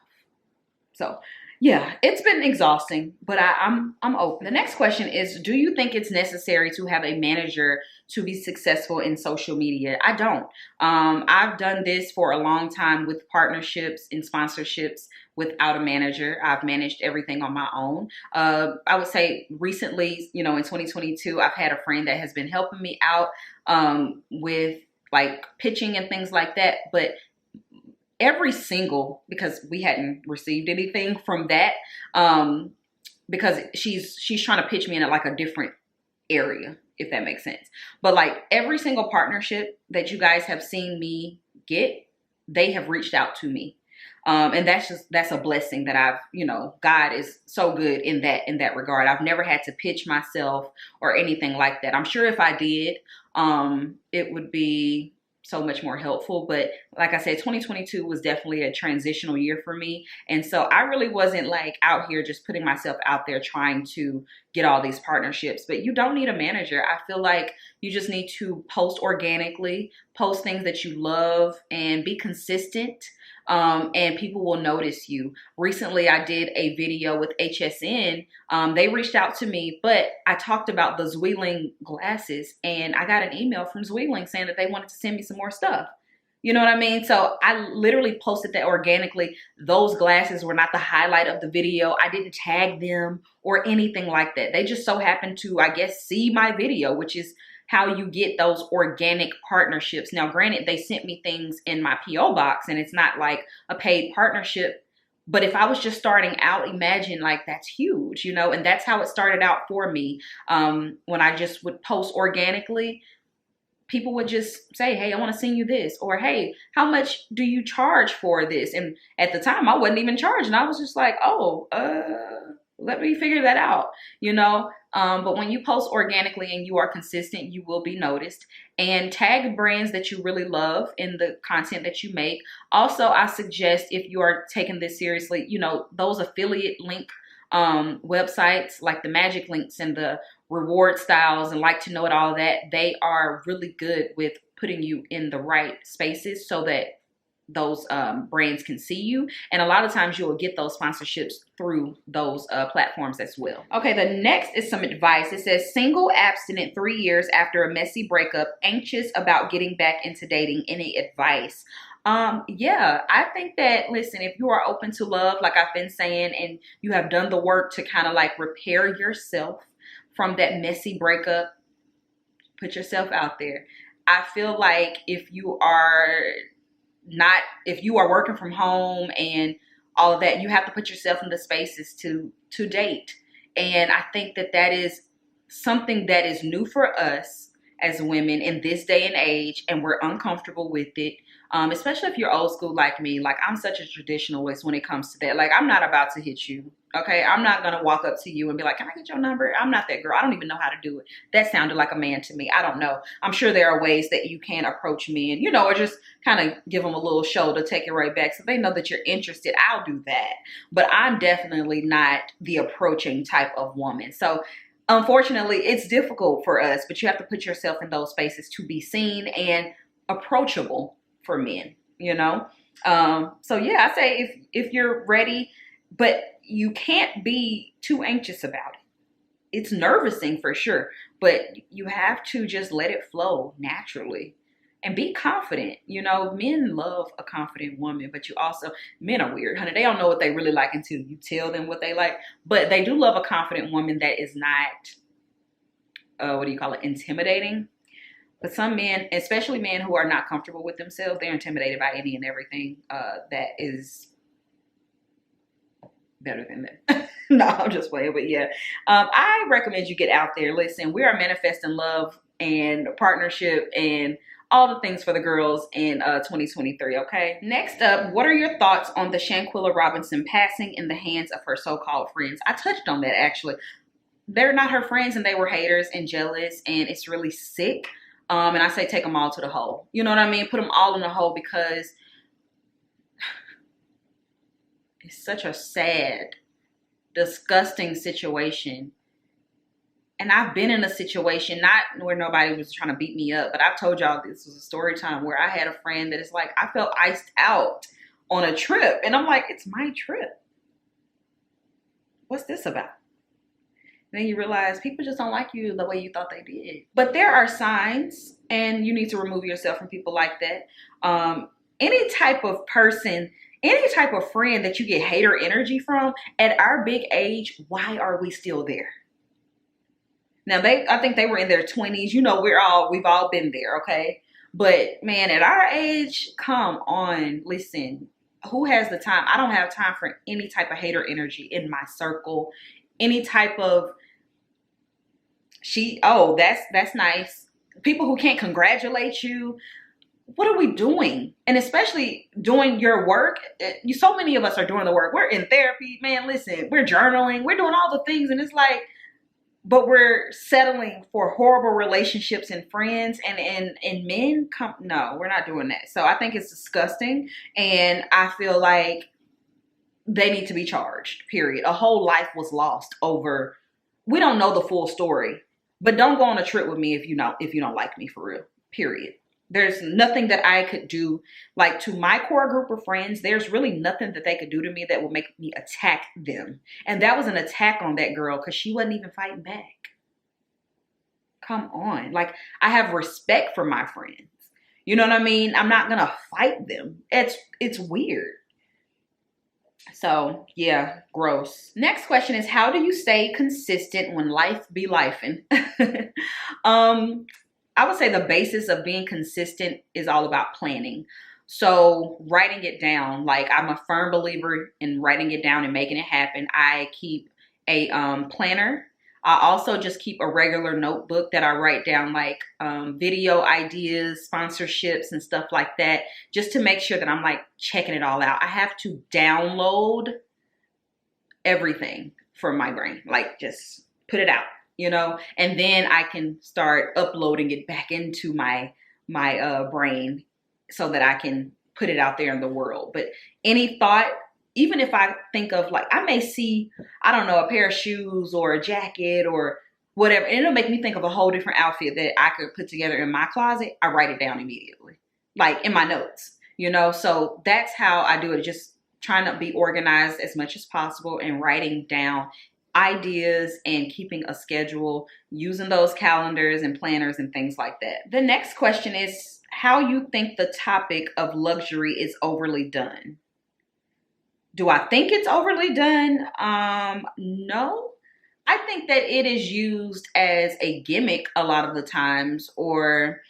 Speaker 1: So yeah, it's been exhausting, but I'm open. The next question is, do you think it's necessary to have a manager to be successful in social media? I don't. I've done this for a long time with partnerships and sponsorships without a manager. I've managed everything on my own. I would say recently, you know, in 2022, I've had a friend that has been helping me out with like pitching and things like that. But because we hadn't received anything from that, because she's trying to pitch me in like a different area, if that makes sense. But like every single partnership that you guys have seen me get, they have reached out to me. And that's a blessing that I've, you know, God is so good in that regard. I've never had to pitch myself or anything like that. I'm sure if I did, it would be so much more helpful. But like I said, 2022 was definitely a transitional year for me. And so I really wasn't like out here just putting myself out there trying to get all these partnerships. But you don't need a manager. I feel like you just need to post organically, post things that you love, and be consistent. And people will notice you. Recently, I did a video with HSN. They reached out to me, but I talked about the Zwilling glasses, and I got an email from Zwilling saying that they wanted to send me some more stuff. You know what I mean? So I literally posted that organically. Those glasses were not the highlight of the video. I didn't tag them or anything like that. They just so happened to, I guess, see my video, which is how you get those organic partnerships. Now, granted, they sent me things in my P.O. box, and it's not like a paid partnership. But if I was just starting out, imagine, like, that's huge, you know? And that's how it started out for me. When I just would post organically, people would just say, hey, I want to send you this, or hey, how much do you charge for this? And at the time I wasn't even charging. I was just like, oh, let me figure that out, you know? But when you post organically and you are consistent, you will be noticed. And tag brands that you really love in the content that you make. Also, I suggest, if you are taking this seriously, you know, those affiliate link websites like the Magic Links and the Reward Styles and Like to Know It, all of that, they are really good with putting you in the right spaces so that those brands can see you. And a lot of times you will get those sponsorships through those platforms as well. Okay, the next is some advice. It says, single, abstinent 3 years after a messy breakup, anxious about getting back into dating. Any advice? Yeah, I think that, listen, if you are open to love, like I've been saying, and you have done the work to kind of like repair yourself from that messy breakup, put yourself out there. I feel like if you are working from home and all of that, you have to put yourself in the spaces to date. And I think that that is something that is new for us as women in this day and age, and we're uncomfortable with it. Especially if you're old school like me. Like, I'm such a traditionalist when it comes to that. Like, I'm not about to hit you, okay? I'm not gonna walk up to you and be like, can I get your number? I'm not that girl. I don't even know how to do it. That sounded like a man to me. I don't know. I'm sure there are ways that you can approach men, you know, or just kind of give them a little shoulder, take it right back so they know that you're interested. I'll do that. But I'm definitely not the approaching type of woman. So unfortunately, it's difficult for us, but you have to put yourself in those spaces to be seen and approachable for men, you know? So yeah, I say if you're ready, but you can't be too anxious about it. It's nervousing for sure, but you have to just let it flow naturally and be confident. You know, men love a confident woman, but you also, men are weird, honey. They don't know what they really like until you tell them what they like, but they do love a confident woman that is not, what do you call it, intimidating. But some men, especially men who are not comfortable with themselves, they're intimidated by any and everything that is better than them. No, I'm just playing, but yeah. I recommend you get out there. Listen, we are manifesting love and partnership and all the things for the girls in 2023, okay? Next up, what are your thoughts on the Shanquilla Robinson passing in the hands of her so-called friends? I touched on that, actually. They're not her friends, and they were haters and jealous, and it's really sick. And I say take them all to the hole. You know what I mean? Put them all in the hole, because it's such a sad, disgusting situation. And I've been in a situation, not where nobody was trying to beat me up, but I've told y'all this was a story time where I had a friend that is like, I felt iced out on a trip. And I'm like, it's my trip. What's this about? Then you realize people just don't like you the way you thought they did. But there are signs, and you need to remove yourself from people like that. Any type of person, any type of friend that you get hater energy from, at our big age, why are we still there? Now, I think they were in their 20s. You know, we've all been there, okay? But man, at our age, come on, listen. Who has the time? I don't have time for any type of hater energy in my circle. Any type of that's nice. People who can't congratulate you. What are we doing? And especially doing your work. So many of us are doing the work. We're in therapy, man. Listen, we're journaling. We're doing all the things. And it's like, but we're settling for horrible relationships and friends and men. No, we're not doing that. So I think it's disgusting. And I feel like they need to be charged, period. A whole life was lost over, we don't know the full story, but don't go on a trip with me if you don't like me, for real, period. There's nothing that I could do, like, to my core group of friends. There's really nothing that they could do to me that would make me attack them. And that was an attack on that girl because she wasn't even fighting back. Come on. Like, I have respect for my friends. You know what I mean? I'm not going to fight them. It's weird. So, yeah, gross. Next question is, how do you stay consistent when life be lifing? I would say the basis of being consistent is all about planning. So writing it down, like, I'm a firm believer in writing it down and making it happen. I keep a planner. I also just keep a regular notebook that I write down like video ideas, sponsorships, and stuff like that, just to make sure that I'm like checking it all out. I have to download everything from my brain, like just put it out, you know, and then I can start uploading it back into my brain so that I can put it out there in the world. But any thought, even if I think of like, I may see, I don't know, a pair of shoes or a jacket or whatever, and it'll make me think of a whole different outfit that I could put together in my closet. I write it down immediately, like in my notes, you know? So that's how I do it. Just trying to be organized as much as possible and writing down ideas and keeping a schedule, using those calendars and planners and things like that. The next question is how you think the topic of luxury is overly done. Do I think it's overly done? No. I think that it is used as a gimmick a lot of the times, or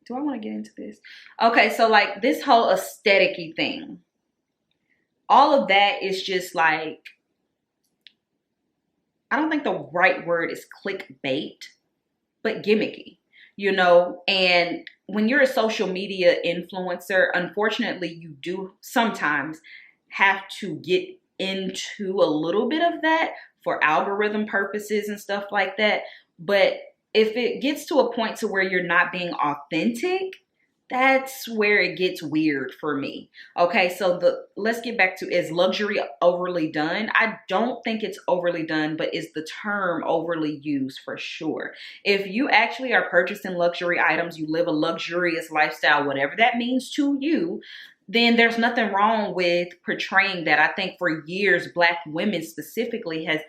Speaker 1: do I want to get into this? Okay, so like this whole aesthetic-y thing, all of that is just like, I don't think the right word is clickbait, but gimmicky, you know? And when you're a social media influencer, unfortunately, you do sometimes have to get into a little bit of that for algorithm purposes and stuff like that. But if it gets to a point to where you're not being authentic, that's where it gets weird for me. Okay, so let's get back to, is luxury overly done? I don't think it's overly done, but is the term overly used for sure? If you actually are purchasing luxury items, you live a luxurious lifestyle, whatever that means to you, then there's nothing wrong with portraying that. I think for years, Black women specifically has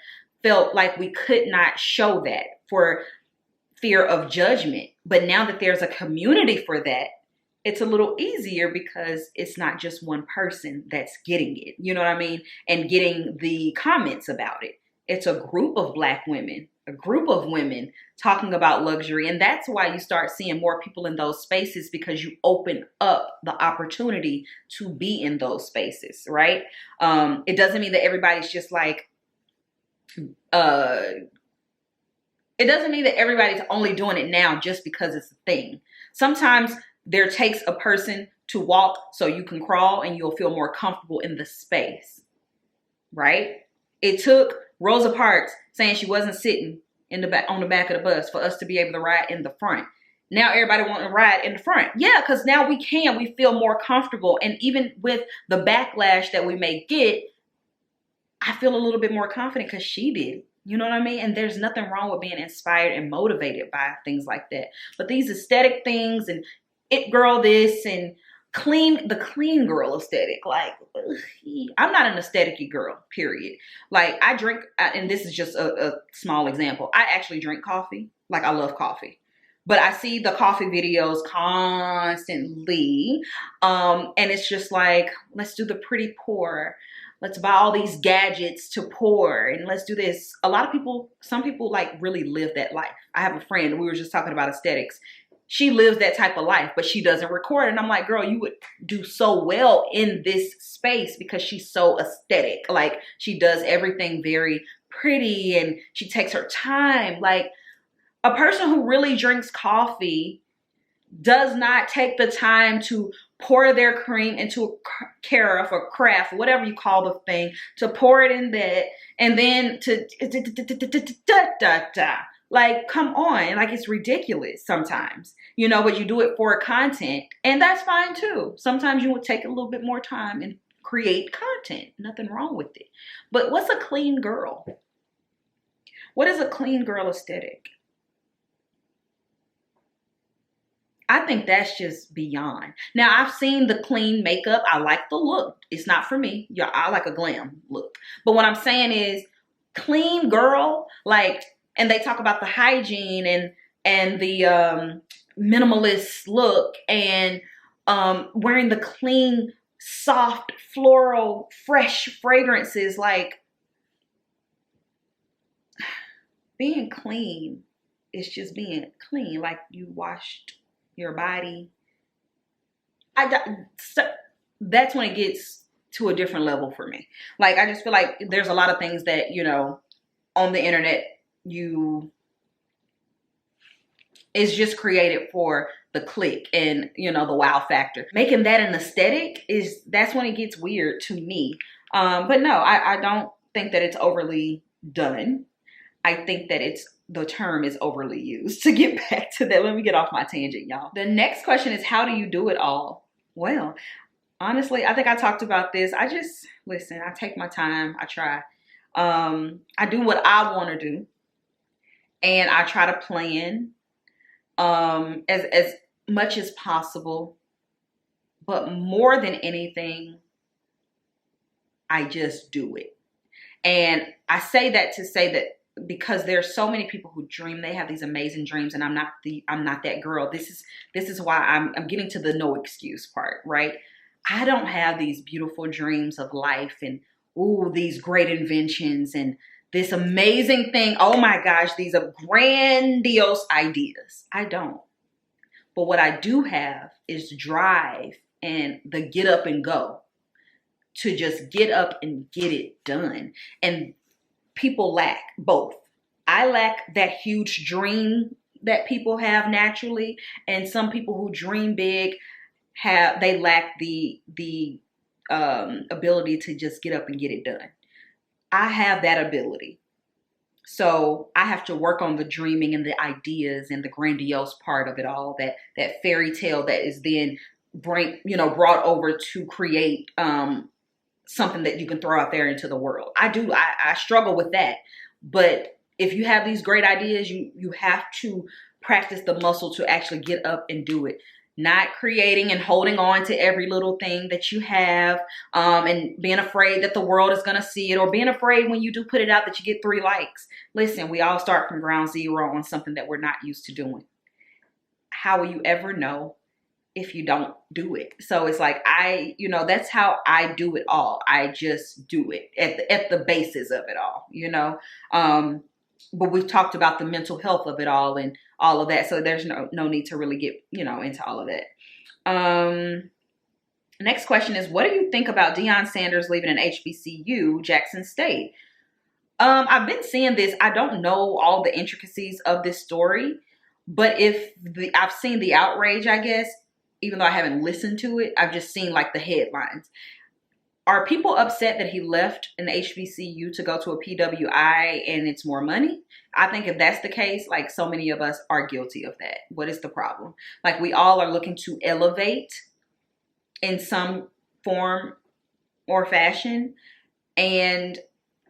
Speaker 1: felt like we could not show that for fear of judgment. But now that there's a community for that, it's a little easier because it's not just one person that's getting it, you know what I mean? And getting the comments about it. It's a group of Black women, a group of women talking about luxury. And that's why you start seeing more people in those spaces, because you open up the opportunity to be in those spaces, right? It doesn't mean that everybody's just like, it doesn't mean that everybody's only doing it now just because it's a thing. Sometimes there takes a person to walk so you can crawl and you'll feel more comfortable in the space, right? It took Rosa Parks saying she wasn't sitting in the back, on the back of the bus, for us to be able to ride in the front. Now everybody wants to ride in the front. Yeah, because now we feel more comfortable. And even with the backlash that we may get, I feel a little bit more confident because she did. You know what I mean? And there's nothing wrong with being inspired and motivated by things like that. But these aesthetic things and it girl this and the clean girl aesthetic, like, I'm not an aesthetic-y girl, period. Like, I drink, and this is just a small example, I actually drink coffee. Like, I love coffee. But I see the coffee videos constantly, and it's just like, let's do the pretty pour. Let's buy all these gadgets to pour, and let's do this. A lot of people, some people like really live that life. I have a friend, we were just talking about aesthetics. She lives that type of life, but she doesn't record. And I'm like, girl, you would do so well in this space because she's so aesthetic. Like, she does everything very pretty and she takes her time. Like, a person who really drinks coffee does not take the time to pour their cream into a carafe or carafe, whatever you call the thing, to pour it in that, and then to like, come on, like, it's ridiculous sometimes, you know, but you do it for content, and that's fine too. Sometimes you would take a little bit more time and create content. Nothing wrong with it. But what's a clean girl? What is a clean girl aesthetic? I think that's just beyond. Now, I've seen the clean makeup. I like the look. It's not for me. Yeah, I like a glam look. But what I'm saying is, clean girl, like, and they talk about the hygiene and the minimalist look and wearing the clean, soft, floral, fresh fragrances. Like, being clean is just being clean. Like, you washed your body. That's when it gets to a different level for me. Like, I just feel like there's a lot of things that, you know, on the internet, is just created for the click and, you know, the wow factor. Making that an aesthetic that's when it gets weird to me. But no, I don't think that it's overly done. I think that the term is overly used. To get back to that, let me get off my tangent, y'all. The next question is, how do you do it all? Well, honestly, I think I talked about this. I just, listen, I take my time. I try. I do what I want to do. And I try to plan as much as possible. But more than anything, I just do it. And I say that to say that because there's so many people who dream, they have these amazing dreams, and I'm not that girl. This is why I'm getting to the no excuse part, right? I don't have these beautiful dreams of life and these great inventions and this amazing thing. Oh my gosh, these are grandiose ideas. I don't. But what I do have is drive and the get up and go, to just get up and get it done. And people lack both. I lack that huge dream that people have naturally, and some people who dream big they lack the ability to just get up and get it done. I have that ability. So I have to work on the dreaming and the ideas and the grandiose part of it all, that fairy tale that is then brought over to create something that you can throw out there into the world. I struggle with that. But if you have these great ideas, you have to practice the muscle to actually get up and do it. Not creating and holding on to every little thing that you have, and being afraid that the world is going to see it, or being afraid when you do put it out that you get 3 likes. Listen, we all start from ground zero on something that we're not used to doing. How will you ever know if you don't do it? So it's like, that's how I do it all. I just do it at the basis of it all, but we've talked about the mental health of it all and all of that. So there's no need to really get, into all of that. Next question is, what do you think about Deion Sanders leaving an HBCU, Jackson State? I've been seeing this. I don't know all the intricacies of this story, but I've seen the outrage, I guess, even though I haven't listened to it. I've just seen like the headlines. Are people upset that he left an HBCU to go to a PWI and it's more money? I think if that's the case, like, so many of us are guilty of that. What is the problem? Like, we all are looking to elevate in some form or fashion. And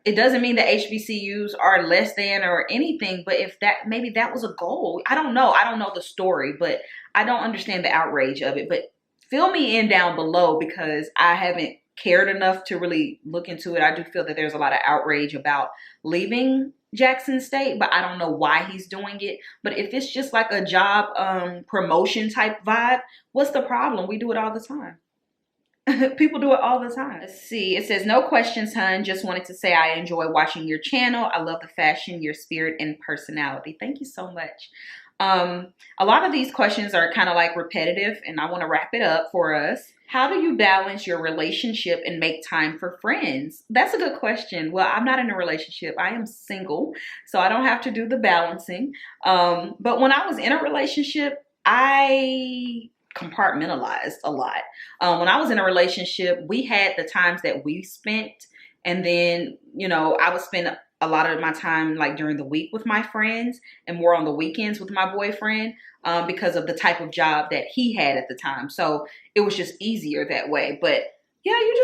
Speaker 1: it doesn't mean that HBCUs are less than or anything, but maybe that was a goal. I don't know. I don't know the story, but I don't understand the outrage of it. But fill me in down below, because I haven't cared enough to really look into it. I do feel that there's a lot of outrage about leaving Jackson State, but I don't know why he's doing it. But if it's just like a job promotion type vibe, what's the problem? We do it all the time. People do it all the time. Let's see. It says, no questions, hun. Just wanted to say I enjoy watching your channel. I love the fashion, your spirit, and personality. Thank you so much. A lot of these questions are kind of like repetitive, and I want to wrap it up for us. How do you balance your relationship and make time for friends? That's a good question. Well, I'm not in a relationship. I am single, so I don't have to do the balancing. But when I was in a relationship, I compartmentalized a lot. When I was in a relationship, we had the times that we spent, and then, I would spend a lot of my time like during the week with my friends and more on the weekends with my boyfriend, because of the type of job that he had at the time. So it was just easier that way. But yeah, you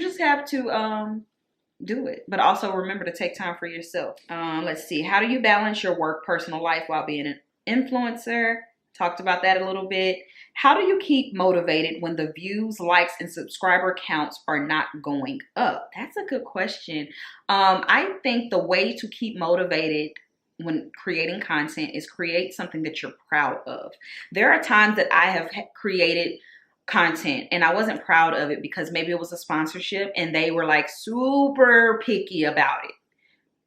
Speaker 1: just have to do it, but also remember to take time for yourself. Let's see. How do you balance your work, personal life while being an influencer? Talked about that a little bit. How do you keep motivated when the views, likes, and subscriber counts are not going up? That's a good question. I think the way to keep motivated when creating content is create something that you're proud of. There are times that I have created content and I wasn't proud of it because maybe it was a sponsorship and they were like super picky about it.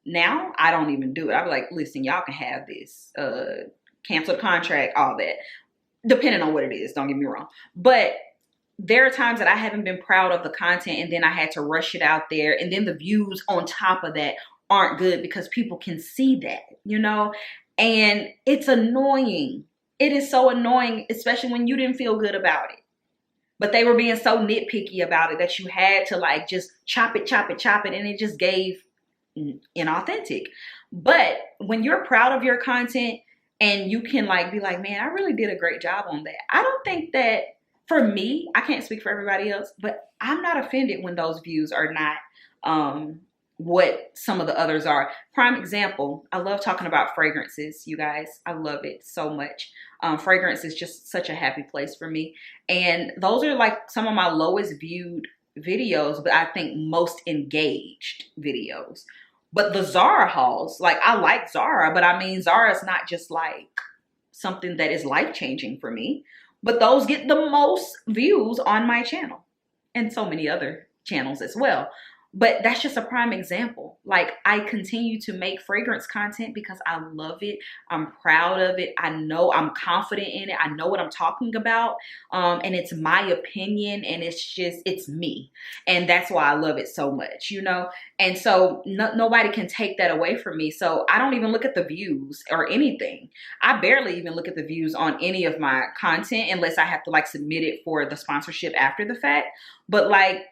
Speaker 1: Now I don't even do it. I'm like, listen, y'all can have this. Cancel the contract, all that. Depending on what it is, don't get me wrong. But there are times that I haven't been proud of the content and then I had to rush it out there. And then the views on top of that aren't good because people can see that, you know? And it's annoying. It is so annoying, especially when you didn't feel good about it. But they were being so nitpicky about it that you had to like just chop it, and it just gave inauthentic. But when you're proud of your content and you can like be like, man, I really did a great job on that. I don't think that, for me, I can't speak for everybody else, but I'm not offended when those views are not what some of the others are. Prime example, I love talking about fragrances, you guys. I love it so much. Fragrance is just such a happy place for me. And those are like some of my lowest viewed videos, but I think most engaged videos. But the Zara hauls, like I like Zara, but I mean, Zara's not just like something that is life-changing for me. But those get the most views on my channel and so many other channels as well. But that's just a prime example. Like I continue to make fragrance content because I love it. I'm proud of it. I know I'm confident in it. I know what I'm talking about. And it's my opinion and it's me. And that's why I love it so much, you know? And so nobody can take that away from me. So I don't even look at the views or anything. I barely even look at the views on any of my content unless I have to like submit it for the sponsorship after the fact. But like,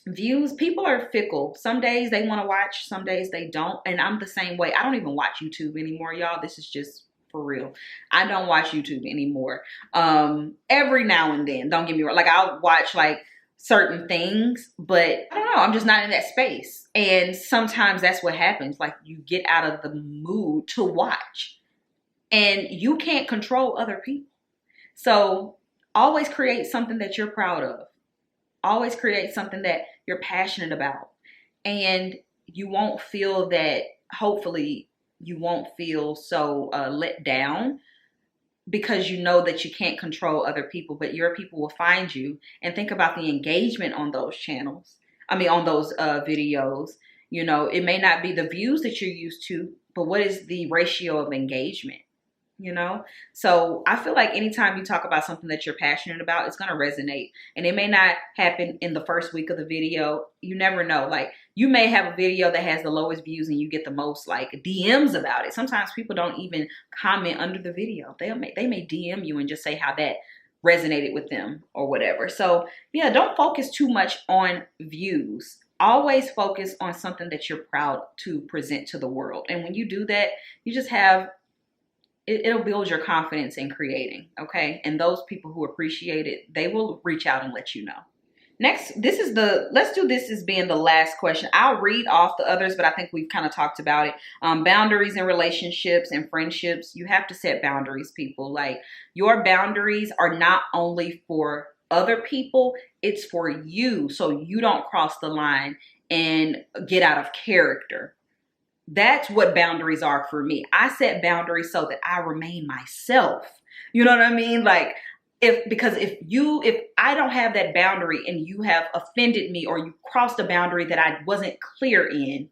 Speaker 1: views, people are fickle. Some days they want to watch, some days they don't. And I'm the same way. I don't even watch YouTube anymore, y'all. This is just for real. I don't watch YouTube anymore. Every now and then, don't get me wrong. Like I'll watch like certain things, but I don't know. I'm just not in that space. And sometimes that's what happens. Like you get out of the mood to watch and you can't control other people. So always create something that you're proud of. Always create something that you're passionate about. And you won't feel that, hopefully, you won't feel so let down because you know that you can't control other people, but your people will find you. And think about the engagement on those channels. I mean, on those videos. You know, it may not be the views that you're used to, but what is the ratio of engagement? You know, so I feel like anytime you talk about something that you're passionate about, it's going to resonate. And it may not happen in the first week of the video. You never know. Like you may have a video that has the lowest views and you get the most like DMs about it. Sometimes people don't even comment under the video. They may DM you and just say how that resonated with them or whatever. So yeah, don't focus too much on views. Always focus on something that you're proud to present to the world. And when you do that, you just have it'll build your confidence in creating, okay? And those people who appreciate it, they will reach out and let you know. Next, let's do this as being the last question. I'll read off the others, but I think we've kind of talked about it. Boundaries in relationships and friendships. You have to set boundaries, people. Like your boundaries are not only for other people, it's for you. So you don't cross the line and get out of character. That's what boundaries are for me. I set boundaries so that I remain myself. You know what I mean? Like if I don't have that boundary and you have offended me or you crossed a boundary that I wasn't clear in,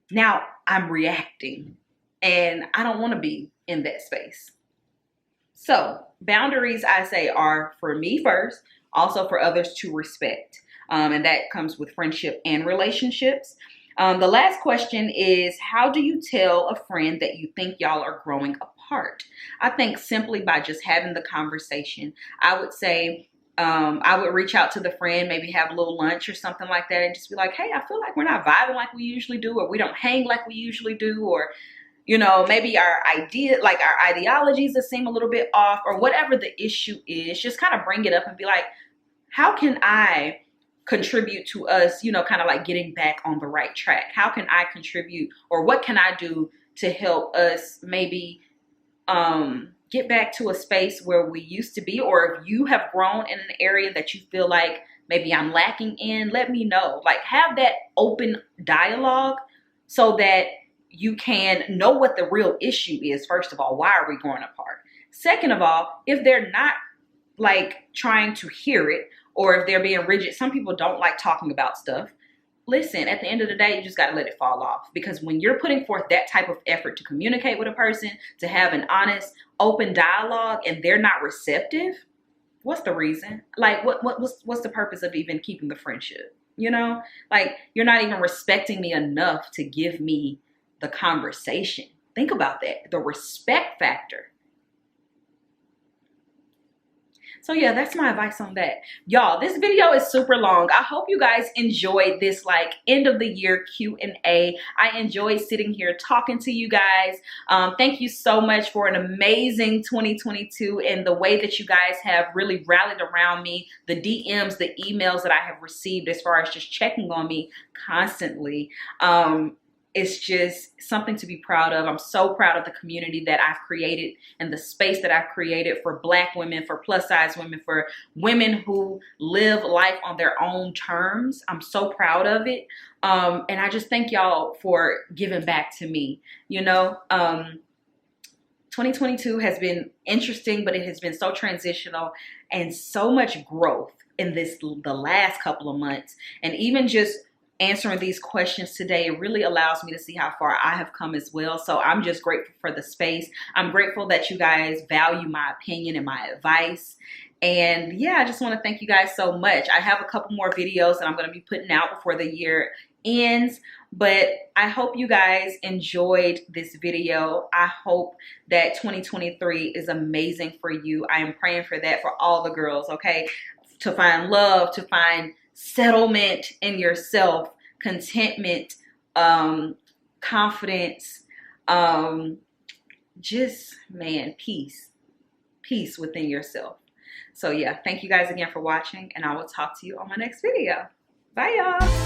Speaker 1: now I'm reacting and I don't want to be in that space. So boundaries, I say, are for me first, also for others to respect. And that comes with friendship and relationships. The last question is, how do you tell a friend that you think y'all are growing apart? I think simply by just having the conversation. I would say I would reach out to the friend, maybe have a little lunch or something like that and just be like, hey, I feel like we're not vibing like we usually do, or we don't hang like we usually do, or, you know, maybe our ideologies that seem a little bit off, or whatever the issue is. Just kind of bring it up and be like, how can I contribute to us, you know, kind of like getting back on the right track? How can I contribute, or what can I do to help us maybe get back to a space where we used to be? Or if you have grown in an area that you feel like maybe I'm lacking in, let me know. Like have that open dialogue so that you can know what the real issue is. First of all, why are we growing apart? Second of all, if they're not like trying to hear it, or if they're being rigid, some people don't like talking about stuff. Listen, at the end of the day, you just got to let it fall off. Because when you're putting forth that type of effort to communicate with a person, to have an honest, open dialogue, and they're not receptive, What's the reason? Like, what's the purpose of even keeping the friendship? You know, like, you're not even respecting me enough to give me the conversation. Think about that, the respect factor. So yeah, that's my advice on that. Y'all, this video is super long. I hope you guys enjoyed this like end of the year Q&A. I enjoyed sitting here talking to you guys. Thank you so much for an amazing 2022 and the way that you guys have really rallied around me, the DMs, the emails that I have received as far as just checking on me constantly. It's just something to be proud of. I'm so proud of the community that I've created and the space that I've created for Black women, for plus size women, for women who live life on their own terms. I'm so proud of it. And I just thank y'all for giving back to me. You know, 2022 has been interesting, but it has been so transitional and so much growth in the last couple of months. And even just answering these questions today, it really allows me to see how far I have come as well. So I'm just grateful for the space. I'm grateful that you guys value my opinion and my advice. And yeah, I just want to thank you guys so much. I have a couple more videos that I'm going to be putting out before the year ends, but I hope you guys enjoyed this video. I hope that 2023 is amazing for you. I am praying for that for all the girls, okay? To find love, to find settlement in yourself, contentment, confidence, just, man, peace within yourself. So yeah, thank you guys again for watching, and I will talk to you on my next video. Bye, y'all.